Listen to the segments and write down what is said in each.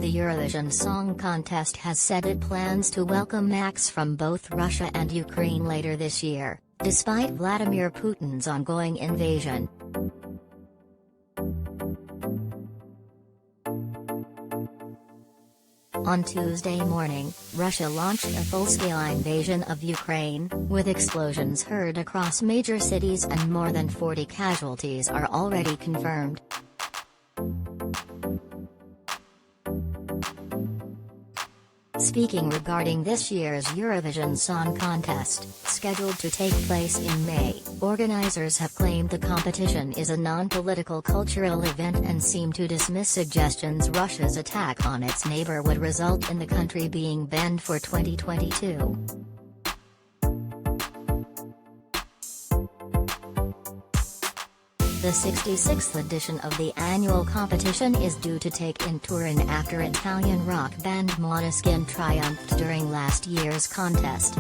The Eurovision Song Contest has said it plans to welcome acts from both Russia and Ukraine later this year, despite Vladimir Putin's ongoing invasion. On Tuesday morning, Russia launched a full-scale invasion of Ukraine, with explosions heard across major cities and more than 40 casualties are already confirmed. Speaking regarding this year's Eurovision Song Contest, scheduled to take place in May, organizers have claimed the competition is a non-political cultural event and seem to dismiss suggestions Russia's attack on its neighbor would result in the country being banned for 2022. The 66th edition of the annual competition is due to take in Turin after Italian rock band Måneskin triumphed during last year's contest.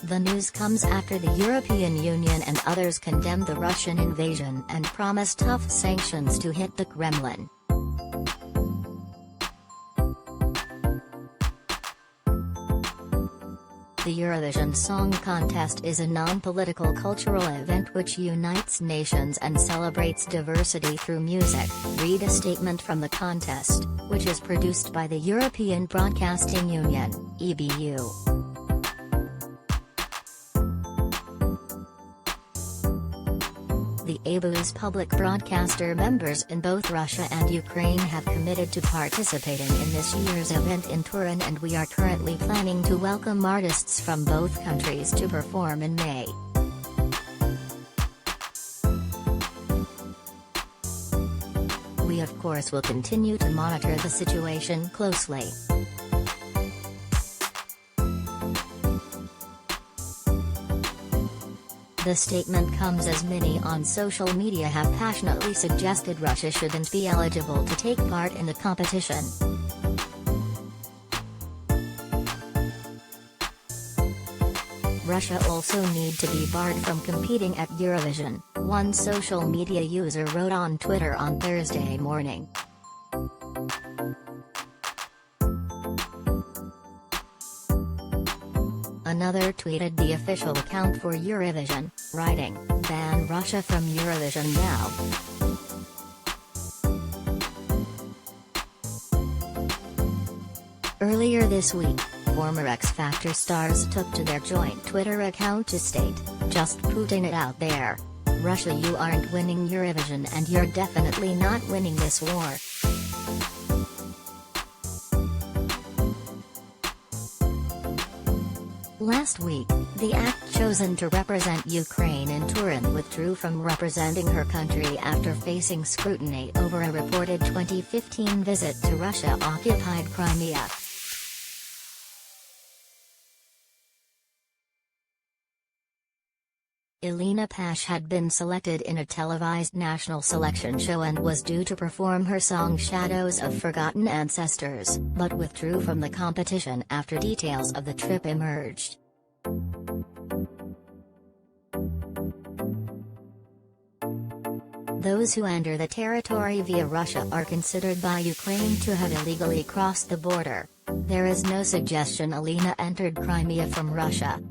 The news comes after the European Union and others condemned the Russian invasion and promised tough sanctions to hit the Kremlin. The Eurovision Song Contest is a non-political cultural event which unites nations and celebrates diversity through music. Read a statement from the contest, which is produced by the European Broadcasting Union, EBU. The EBU's public broadcaster members in both Russia and Ukraine have committed to participating in this year's event in Turin, and we are currently planning to welcome artists from both countries to perform in May. We of course will continue to monitor the situation closely. The statement comes as many on social media have passionately suggested Russia shouldn't be eligible to take part in the competition. Russia also need to be barred from competing at Eurovision, one social media user wrote on Twitter on Thursday morning. Another tweeted the official account for Eurovision, writing, "Ban Russia from Eurovision now." Earlier this week, former X Factor stars took to their joint Twitter account to state, "Just putting it out there. Russia, you aren't winning Eurovision and you're definitely not winning this war." Last week, the act chosen to represent Ukraine in Turin withdrew from representing her country after facing scrutiny over a reported 2015 visit to Russia-occupied Crimea. Elena Pash had been selected in a televised national selection show and was due to perform her song Shadows of Forgotten Ancestors, but withdrew from the competition after details of the trip emerged. Those who enter the territory via Russia are considered by Ukraine to have illegally crossed the border. There is no suggestion Elena entered Crimea from Russia.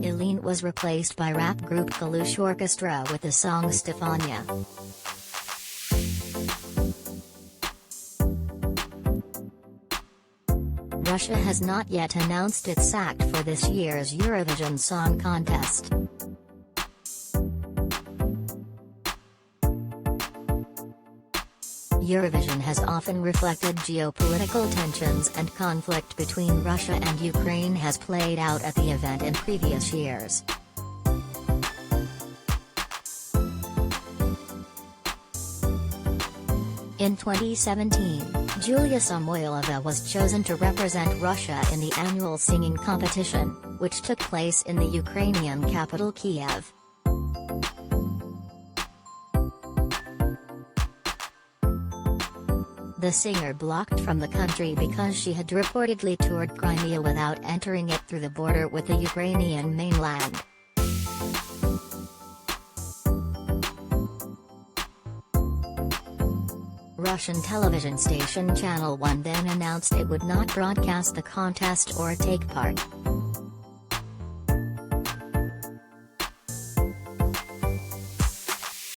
Elena was replaced by rap group Kalush Orchestra with the song Stefania. Russia has not yet announced its act for this year's Eurovision Song Contest. Eurovision has often reflected geopolitical tensions, and conflict between Russia and Ukraine has played out at the event in previous years. In 2017, Julia Samoylova was chosen to represent Russia in the annual singing competition, which took place in the Ukrainian capital Kiev. the singer blocked from the country because she had reportedly toured Crimea without entering it through the border with the Ukrainian mainland. Russian television station Channel 1 then announced it would not broadcast the contest or take part.